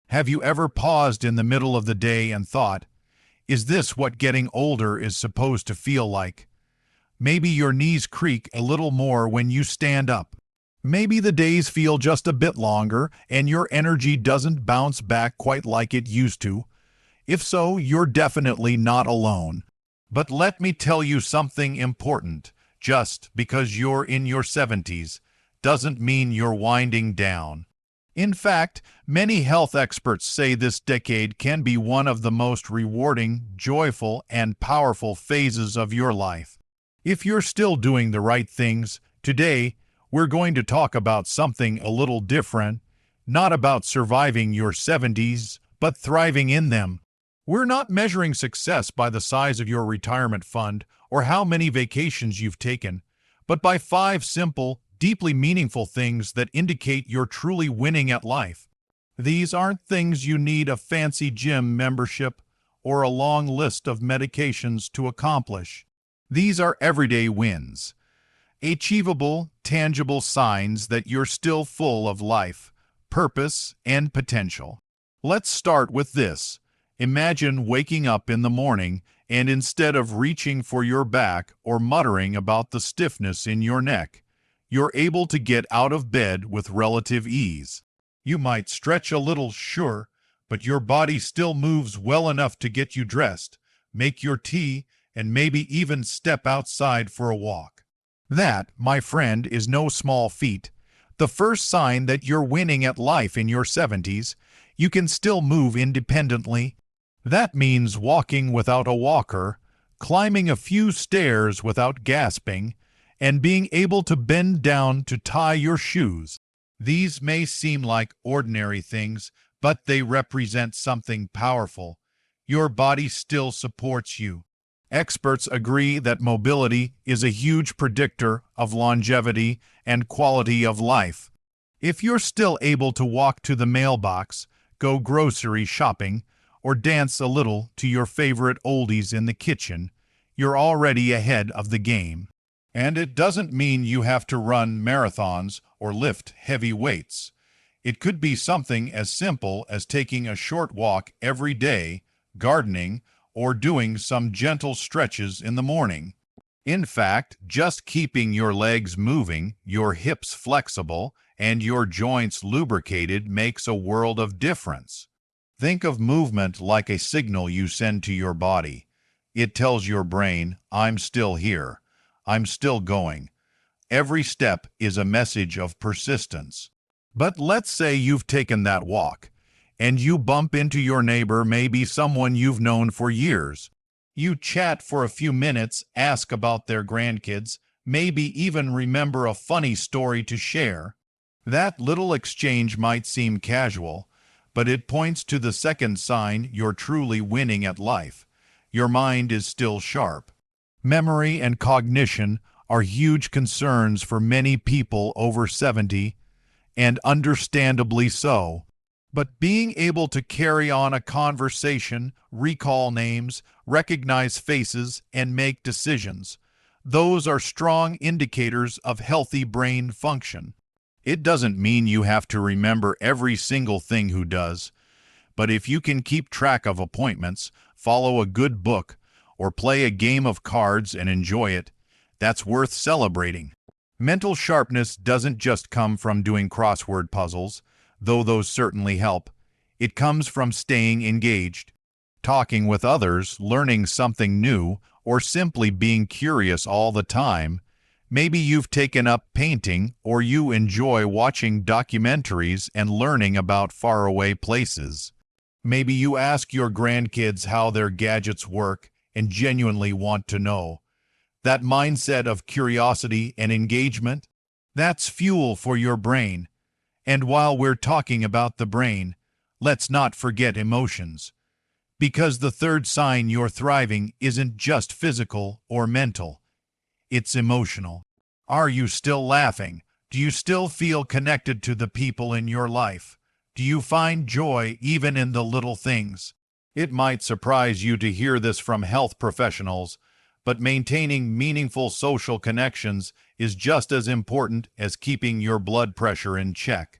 Have you ever paused in the middle of the day and thought, is this what getting older is supposed to feel like? Maybe your knees creak a little more when you stand up. Maybe the days feel just a bit longer and your energy doesn't bounce back quite like it used to. If so, you're definitely not alone. But let me tell you something important. Just because you're in your 70s doesn't mean you're winding down. In fact, many health experts say this decade can be one of the most rewarding, joyful, and powerful phases of your life. If you're still doing the right things, today we're going to talk about something a little different, not about surviving your 70s, but thriving in them. We're not measuring success by the size of your retirement fund or how many vacations you've taken, but by 5 simple, deeply meaningful things that indicate you're truly winning at life. These aren't things you need a fancy gym membership or a long list of medications to accomplish. These are everyday wins, achievable, tangible signs that you're still full of life, purpose, and potential. Let's start with this. Imagine waking up in the morning and instead of reaching for your back or muttering about the stiffness in your neck, you're able to get out of bed with relative ease. You might stretch a little, sure, but your body still moves well enough to get you dressed, make your tea, and maybe even step outside for a walk. That, my friend, is no small feat. The first sign that you're winning at life in your 70s, you can still move independently. That means walking without a walker, climbing a few stairs without gasping, and being able to bend down to tie your shoes. These may seem like ordinary things, but they represent something powerful. Your body still supports you. Experts agree that mobility is a huge predictor of longevity and quality of life. If you're still able to walk to the mailbox, go grocery shopping, or dance a little to your favorite oldies in the kitchen, you're already ahead of the game. And it doesn't mean you have to run marathons or lift heavy weights. It could be something as simple as taking a short walk every day, gardening, or doing some gentle stretches in the morning. In fact, just keeping your legs moving, your hips flexible, and your joints lubricated makes a world of difference. Think of movement like a signal you send to your body. It tells your brain, I'm still here. I'm still going. Every step is a message of persistence. But let's say you've taken that walk, and you bump into your neighbor, maybe someone you've known for years. You chat for a few minutes, ask about their grandkids, maybe even remember a funny story to share. That little exchange might seem casual, but it points to the second sign you're truly winning at life. Your mind is still sharp. Memory and cognition are huge concerns for many people over 70, and understandably so. But being able to carry on a conversation, recall names, recognize faces, and make decisions, those are strong indicators of healthy brain function. It doesn't mean you have to remember every single thing who does, but if you can keep track of appointments, follow a good book, or play a game of cards and enjoy it, that's worth celebrating. Mental sharpness doesn't just come from doing crossword puzzles, though those certainly help. It comes from staying engaged, talking with others, learning something new, or simply being curious all the time. Maybe you've taken up painting, or you enjoy watching documentaries and learning about faraway places. Maybe you ask your grandkids how their gadgets work and genuinely want to know. That mindset of curiosity and engagement, that's fuel for your brain. And while we're talking about the brain, let's not forget emotions. Because the third sign you're thriving isn't just physical or mental. It's emotional. Are you still laughing? Do you still feel connected to the people in your life? Do you find joy even in the little things? It might surprise you to hear this from health professionals, but maintaining meaningful social connections is just as important as keeping your blood pressure in check.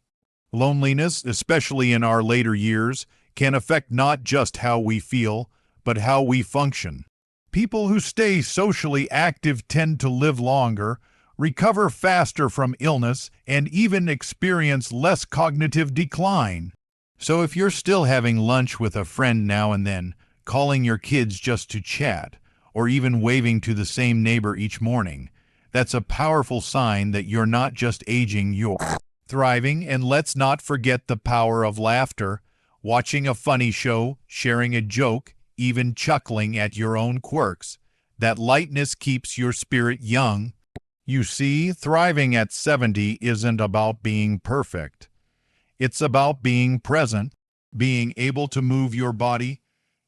Loneliness, especially in our later years, can affect not just how we feel, but how we function. People who stay socially active tend to live longer, recover faster from illness, and even experience less cognitive decline. So if you're still having lunch with a friend now and then, calling your kids just to chat, or even waving to the same neighbor each morning, that's a powerful sign that you're not just aging, you're thriving. And let's not forget the power of laughter. Watching a funny show, sharing a joke, even chuckling at your own quirks. That lightness keeps your spirit young. You see, thriving at 70 isn't about being perfect. It's about being present, being able to move your body,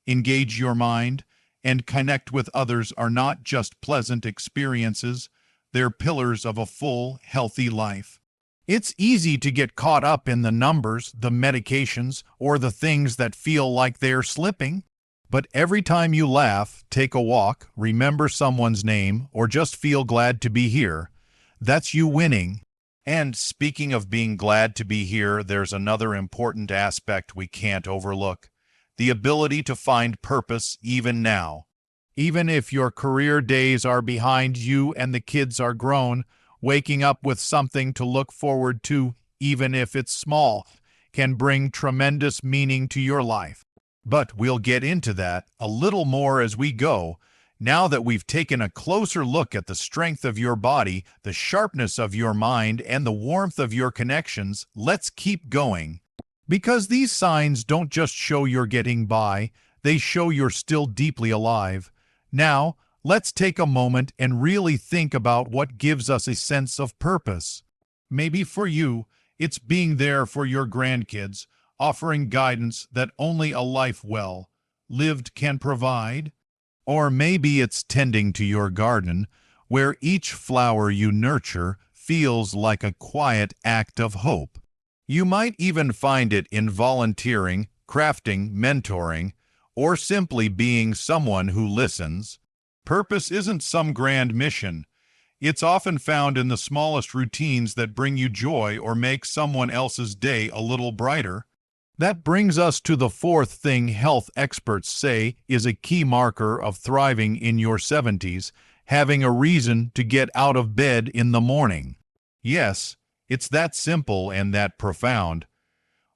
engage your mind, and connect with others are not just pleasant experiences, they're pillars of a full, healthy life. It's easy to get caught up in the numbers, the medications, or the things that feel like they're slipping. But every time you laugh, take a walk, remember someone's name, or just feel glad to be here, that's you winning. And speaking of being glad to be here, there's another important aspect we can't overlook: the ability to find purpose even now. Even if your career days are behind you and the kids are grown, waking up with something to look forward to, even if it's small, can bring tremendous meaning to your life. But we'll get into that a little more as we go. Now that we've taken a closer look at the strength of your body, the sharpness of your mind, and the warmth of your connections, let's keep going. Because these signs don't just show you're getting by, they show you're still deeply alive. Now, let's take a moment and really think about what gives us a sense of purpose. Maybe for you, it's being there for your grandkids, offering guidance that only a life well lived can provide. Or maybe it's tending to your garden, where each flower you nurture feels like a quiet act of hope. You might even find it in volunteering, crafting, mentoring, or simply being someone who listens. Purpose isn't some grand mission. It's often found in the smallest routines that bring you joy or make someone else's day a little brighter. That brings us to the fourth thing health experts say is a key marker of thriving in your 70s, having a reason to get out of bed in the morning. Yes, it's that simple and that profound.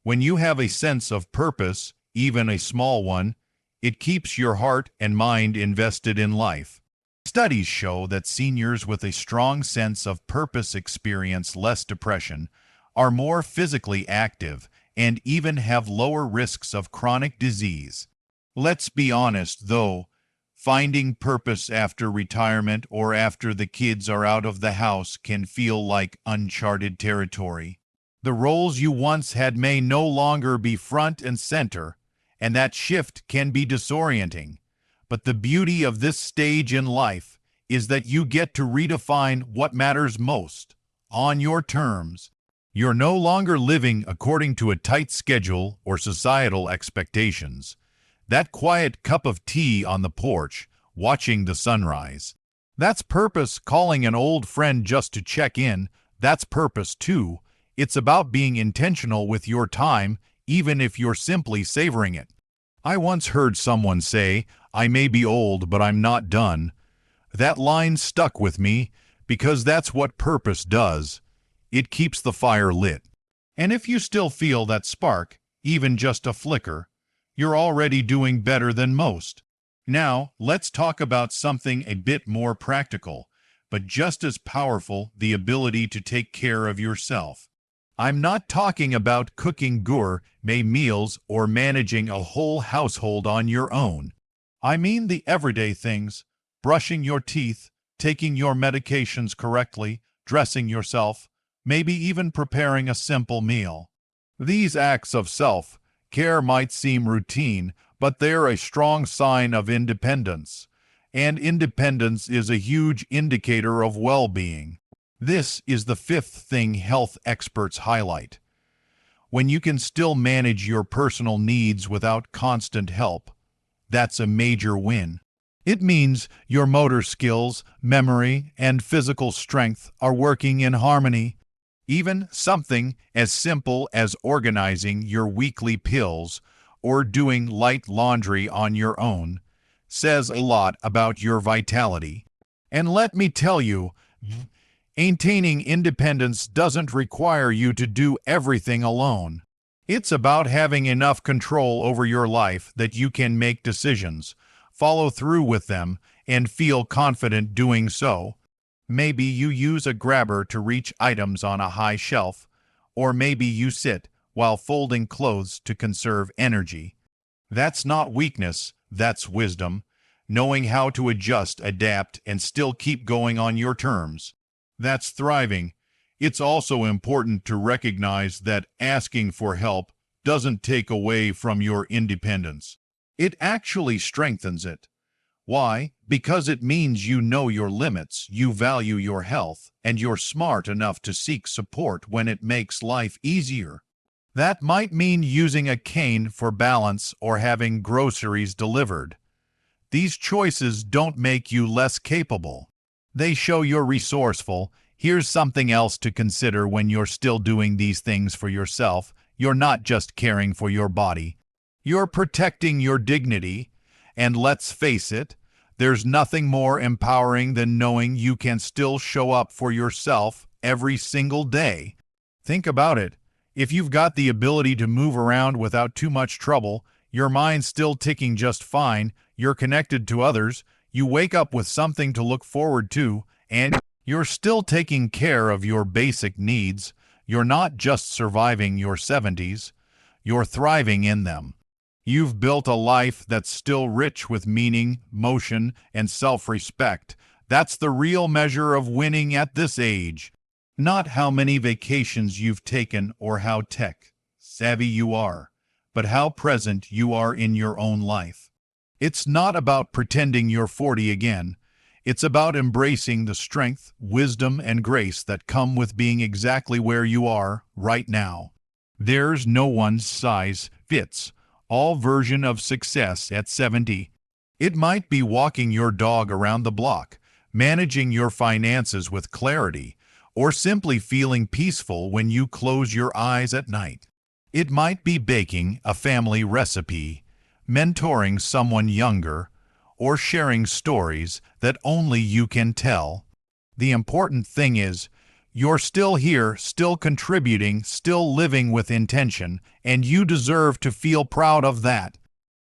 When you have a sense of purpose, even a small one, it keeps your heart and mind invested in life. Studies show that seniors with a strong sense of purpose experience less depression, are more physically active, and even have lower risks of chronic disease. Let's be honest, though, finding purpose after retirement or after the kids are out of the house can feel like uncharted territory. The roles you once had may no longer be front and center, and that shift can be disorienting. But the beauty of this stage in life is that you get to redefine what matters most, on your terms. You're no longer living according to a tight schedule or societal expectations. That quiet cup of tea on the porch, watching the sunrise. That's purpose. Calling an old friend just to check in, that's purpose too. It's about being intentional with your time, even if you're simply savoring it. I once heard someone say, "I may be old, but I'm not done." That line stuck with me because that's what purpose does. It keeps the fire lit. And if you still feel that spark, even just a flicker, you're already doing better than most. Now, let's talk about something a bit more practical, but just as powerful: the ability to take care of yourself. I'm not talking about cooking gourmet meals or managing a whole household on your own. I mean the everyday things: brushing your teeth, taking your medications correctly, dressing yourself, maybe even preparing a simple meal. These acts of self-care might seem routine, but they're a strong sign of independence. And independence is a huge indicator of well-being. This is the fifth thing health experts highlight. When you can still manage your personal needs without constant help, that's a major win. It means your motor skills, memory, and physical strength are working in harmony. Even something as simple as organizing your weekly pills or doing light laundry on your own says a lot about your vitality. And let me tell you, maintaining independence doesn't require you to do everything alone. It's about having enough control over your life that you can make decisions, follow through with them, and feel confident doing so. Maybe you use a grabber to reach items on a high shelf, or maybe you sit while folding clothes to conserve energy. That's not weakness, that's wisdom, knowing how to adjust, adapt, and still keep going on your terms. That's thriving. It's also important to recognize that asking for help doesn't take away from your independence. It actually strengthens it. Why? Because it means you know your limits, you value your health, and you're smart enough to seek support when it makes life easier. That might mean using a cane for balance or having groceries delivered. These choices don't make you less capable. They show you're resourceful. Here's something else to consider when you're still doing these things for yourself. You're not just caring for your body. You're protecting your dignity. And let's face it, there's nothing more empowering than knowing you can still show up for yourself every single day. Think about it. If you've got the ability to move around without too much trouble, your mind's still ticking just fine, you're connected to others, you wake up with something to look forward to, and you're still taking care of your basic needs, you're not just surviving your 70s, you're thriving in them. You've built a life that's still rich with meaning, motion, and self-respect. That's the real measure of winning at this age. Not how many vacations you've taken or how tech-savvy you are, but how present you are in your own life. It's not about pretending you're 40 again. It's about embracing the strength, wisdom, and grace that come with being exactly where you are right now. There's no one-size-fits-all version of success at 70. It might be walking your dog around the block, managing your finances with clarity, or simply feeling peaceful when you close your eyes at night. It might be baking a family recipe, mentoring someone younger, or sharing stories that only you can tell. The important thing is, you're still here, still contributing, still living with intention, and you deserve to feel proud of that.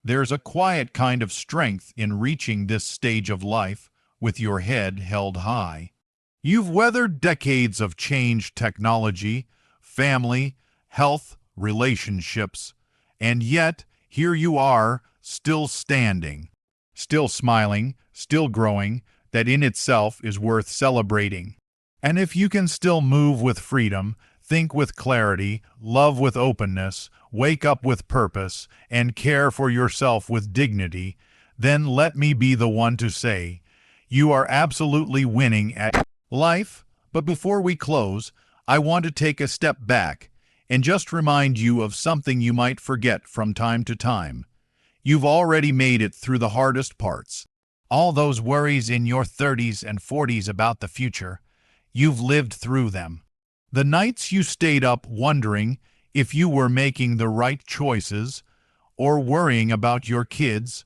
There's a quiet kind of strength in reaching this stage of life with your head held high. You've weathered decades of change, technology, family, health, relationships, and yet here you are, still standing, still smiling, still growing. That in itself is worth celebrating. And if you can still move with freedom, think with clarity, love with openness, wake up with purpose, and care for yourself with dignity, then let me be the one to say, you are absolutely winning at life. But before we close, I want to take a step back and just remind you of something you might forget from time to time. You've already made it through the hardest parts. All those worries in your 30s and 40s about the future, you've lived through them. The nights you stayed up wondering if you were making the right choices, or worrying about your kids,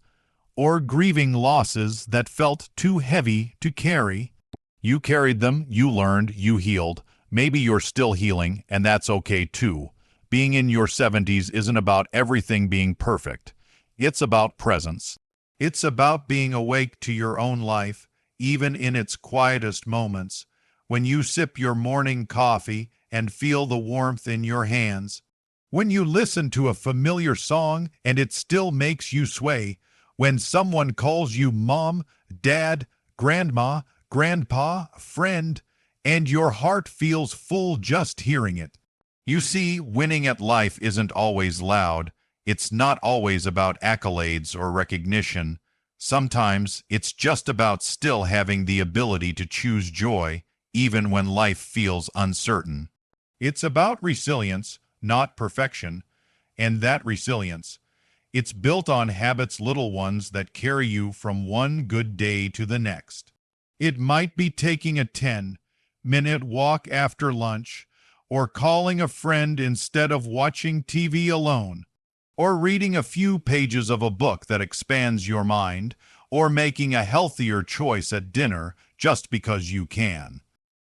or grieving losses that felt too heavy to carry. You carried them, you learned, you healed. Maybe you're still healing, and that's okay too. Being in your 70s isn't about everything being perfect. It's about presence. It's about being awake to your own life, even in its quietest moments, when you sip your morning coffee and feel the warmth in your hands, when you listen to a familiar song and it still makes you sway, when someone calls you mom, dad, grandma, grandpa, friend, and your heart feels full just hearing it. You see, winning at life isn't always loud. It's not always about accolades or recognition. Sometimes it's just about still having the ability to choose joy, even when life feels uncertain. It's about resilience, not perfection, and that resilience, it's built on habits, little ones, that carry you from one good day to the next. It might be taking a 10-minute walk after lunch, or calling a friend instead of watching TV alone, or reading a few pages of a book that expands your mind, or making a healthier choice at dinner just because you can.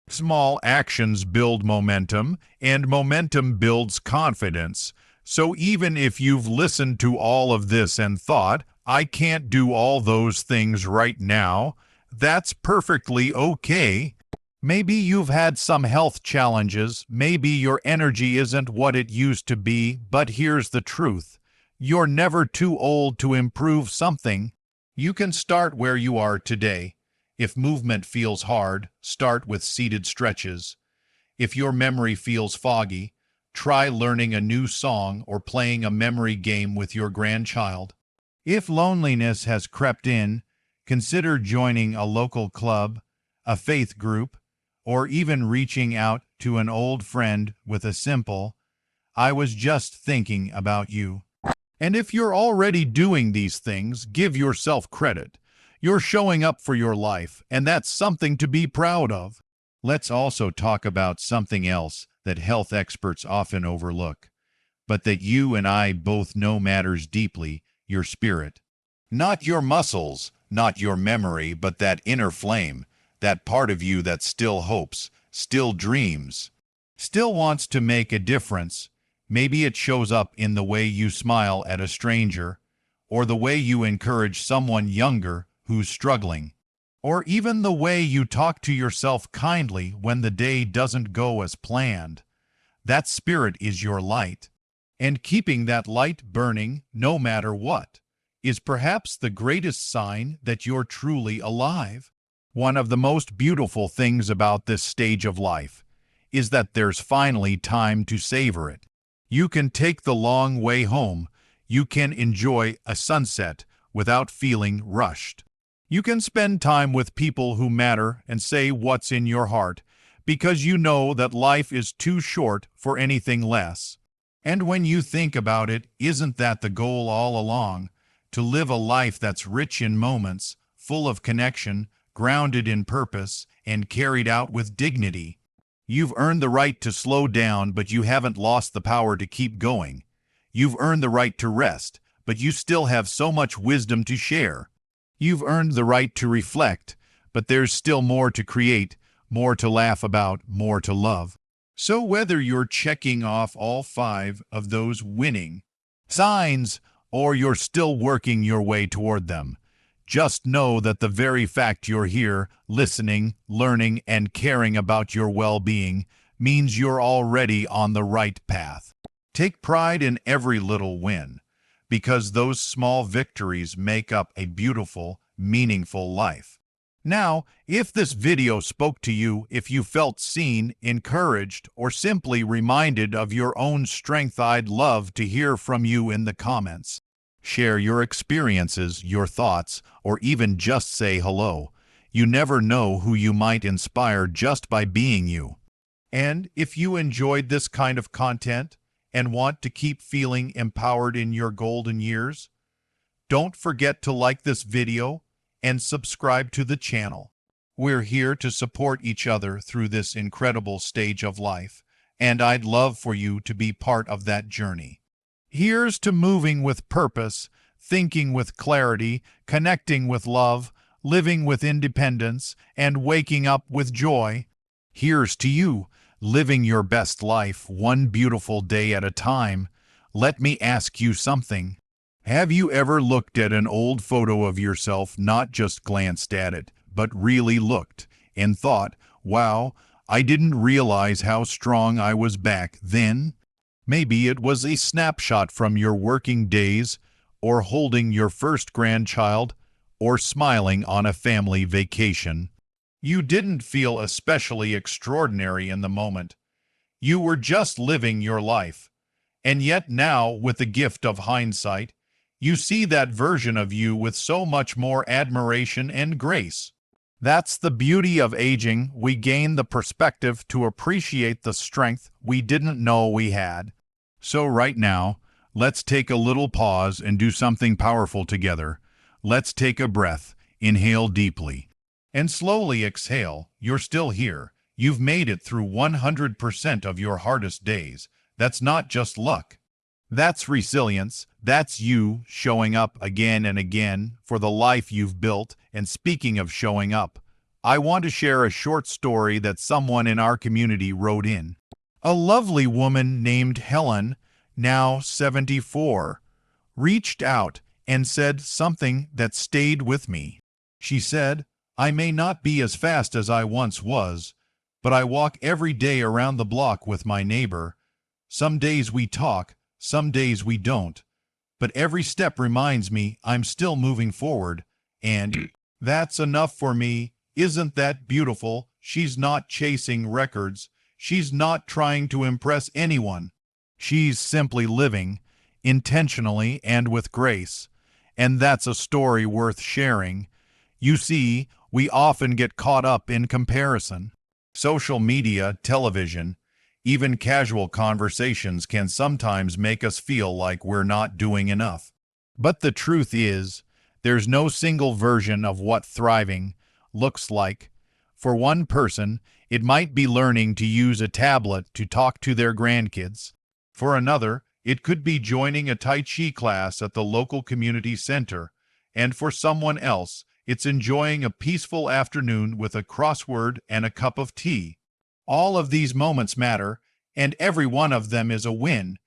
Small actions build momentum, and momentum builds confidence. So even if you've listened to all of this and thought, I can't do all those things right now, that's perfectly okay. Maybe you've had some health challenges, maybe your energy isn't what it used to be, but here's the truth. You're never too old to improve something. You can start where you are today. If movement feels hard, start with seated stretches. If your memory feels foggy, try learning a new song or playing a memory game with your grandchild. If loneliness has crept in, consider joining a local club, a faith group, or even reaching out to an old friend with a simple, "I was just thinking about you." And if you're already doing these things, give yourself credit. You're showing up for your life, and that's something to be proud of. Let's also talk about something else that health experts often overlook, but that you and I both know matters deeply: your spirit. Not your muscles, not your memory, but that inner flame, that part of you that still hopes, still dreams, still wants to make a difference. Maybe it shows up in the way you smile at a stranger, or the way you encourage someone younger who's struggling, or even the way you talk to yourself kindly when the day doesn't go as planned. That spirit is your light, and keeping that light burning, no matter what, is perhaps the greatest sign that you're truly alive. One of the most beautiful things about this stage of life is that there's finally time to savor it. You can take the long way home. You can enjoy a sunset without feeling rushed. You can spend time with people who matter and say what's in your heart, because you know that life is too short for anything less. And when you think about it, isn't that the goal all along? To live a life that's rich in moments, full of connection, grounded in purpose, and carried out with dignity. You've earned the right to slow down, but you haven't lost the power to keep going. You've earned the right to rest, but you still have so much wisdom to share. You've earned the right to reflect, but there's still more to create, more to laugh about, more to love. So whether you're checking off all 5 of those winning signs, or you're still working your way toward them, just know that the very fact you're here, listening, learning, and caring about your well-being means you're already on the right path. Take pride in every little win, because those small victories make up a beautiful, meaningful life. Now, if this video spoke to you, if you felt seen, encouraged, or simply reminded of your own strength, I'd love to hear from you in the comments. Share your experiences, your thoughts, or even just say hello. You never know who you might inspire just by being you. And if you enjoyed this kind of content and want to keep feeling empowered in your golden years, don't forget to like this video and subscribe to the channel. We're here to support each other through this incredible stage of life, and I'd love for you to be part of that journey. Here's to moving with purpose, thinking with clarity, connecting with love, living with independence, and waking up with joy. Here's to you, living your best life one beautiful day at a time. Let me ask you something. Have you ever looked at an old photo of yourself, not just glanced at it, but really looked and thought, wow, I didn't realize how strong I was back then? Maybe it was a snapshot from your working days, or holding your first grandchild, or smiling on a family vacation. You didn't feel especially extraordinary in the moment. You were just living your life. And yet now, with the gift of hindsight, you see that version of you with so much more admiration and grace. That's the beauty of aging. We gain the perspective to appreciate the strength we didn't know we had. So right now, let's take a little pause and do something powerful together. Let's take a breath, inhale deeply, and slowly exhale. You're still here. You've made it through 100% of your hardest days. That's not just luck. That's resilience. That's you showing up again and again for the life you've built. And speaking of showing up, I want to share a short story that someone in our community wrote in. A lovely woman named Helen, now 74, reached out and said something that stayed with me. She said, "I may not be as fast as I once was, but I walk every day around the block with my neighbor. Some days we talk, some days we don't, but every step reminds me I'm still moving forward, and that's enough for me. Isn't that beautiful?" She's not chasing records. She's not trying to impress anyone. She's simply living, intentionally and with grace. And that's a story worth sharing. You see, we often get caught up in comparison. Social media, television, even casual conversations can sometimes make us feel like we're not doing enough. But the truth is, there's no single version of what thriving looks like. For one person, it might be learning to use a tablet to talk to their grandkids. For another, it could be joining a Tai Chi class at the local community center. And for someone else, it's enjoying a peaceful afternoon with a crossword and a cup of tea. All of these moments matter, and every one of them is a win.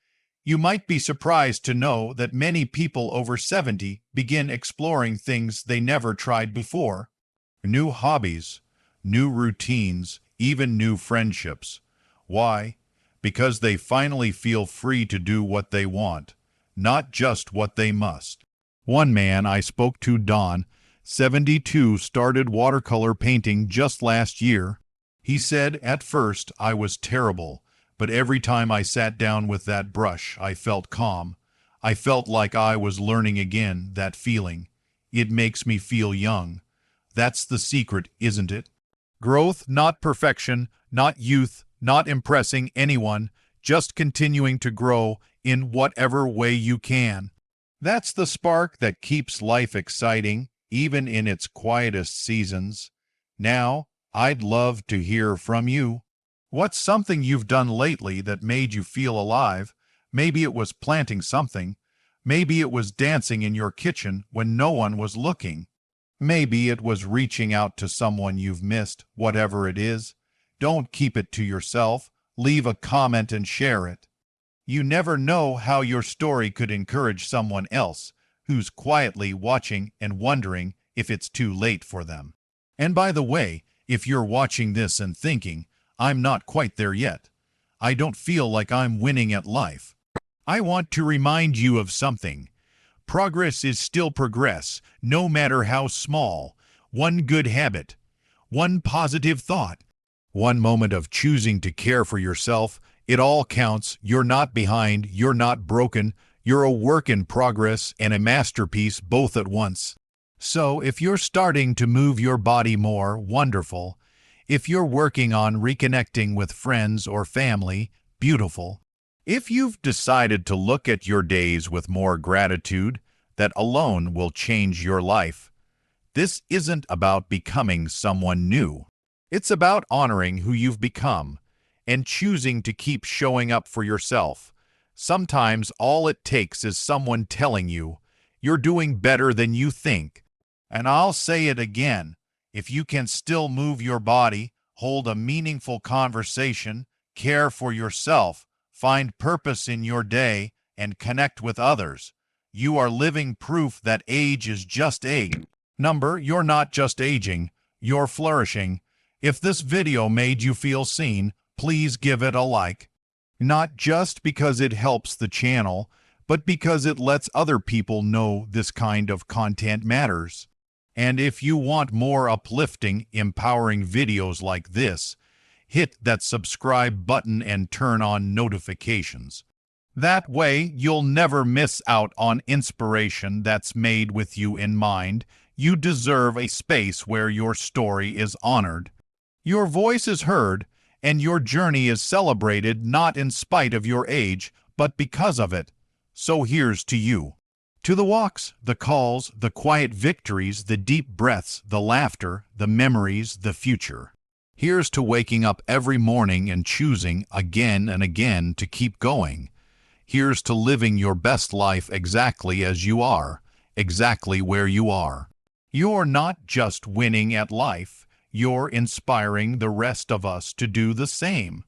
You might be surprised to know that many people over 70 begin exploring things they never tried before. New hobbies, new routines, even new friendships. Why? Because they finally feel free to do what they want, not just what they must. One man I spoke to, Don, 72, started watercolor painting just last year. He said, "At first I was terrible, but every time I sat down with that brush, I felt calm. I felt like I was learning again, that feeling. It makes me feel young. That's the secret, isn't it? Growth, not perfection, not youth, not impressing anyone, just continuing to grow in whatever way you can. That's the spark that keeps life exciting, even in its quietest seasons. Now, I'd love to hear from you. What's something you've done lately that made you feel alive? Maybe it was planting something. Maybe it was dancing in your kitchen when no one was looking. Maybe it was reaching out to someone you've missed. Whatever it is, don't keep it to yourself. Leave a comment and share it. You never know how your story could encourage someone else who's quietly watching and wondering if it's too late for them. And by the way, if you're watching this and thinking, "I'm not quite there yet. I don't feel like I'm winning at life," I want to remind you of something. Progress is still progress, no matter how small. One good habit, one positive thought, one moment of choosing to care for yourself, it all counts. You're not behind, you're not broken, you're a work in progress and a masterpiece both at once. So if you're starting to move your body more, wonderful. If you're working on reconnecting with friends or family, beautiful. If you've decided to look at your days with more gratitude, that alone will change your life. This isn't about becoming someone new. It's about honoring who you've become and choosing to keep showing up for yourself. Sometimes all it takes is someone telling you, "You're doing better than you think." And I'll say it again, if you can still move your body, hold a meaningful conversation, care for yourself, find purpose in your day, and connect with others, you are living proof that age is just a number. You're not just aging, you're flourishing. If this video made you feel seen, please give it a like. Not just because it helps the channel, but because it lets other people know this kind of content matters. And if you want more uplifting, empowering videos like this, hit that subscribe button and turn on notifications. That way, you'll never miss out on inspiration that's made with you in mind. You deserve a space where your story is honored, your voice is heard, and your journey is celebrated not in spite of your age, but because of it. So here's to you. To the walks, the calls, the quiet victories, the deep breaths, the laughter, the memories, the future. Here's to waking up every morning and choosing again and again to keep going. Here's to living your best life exactly as you are, exactly where you are. You're not just winning at life, you're inspiring the rest of us to do the same.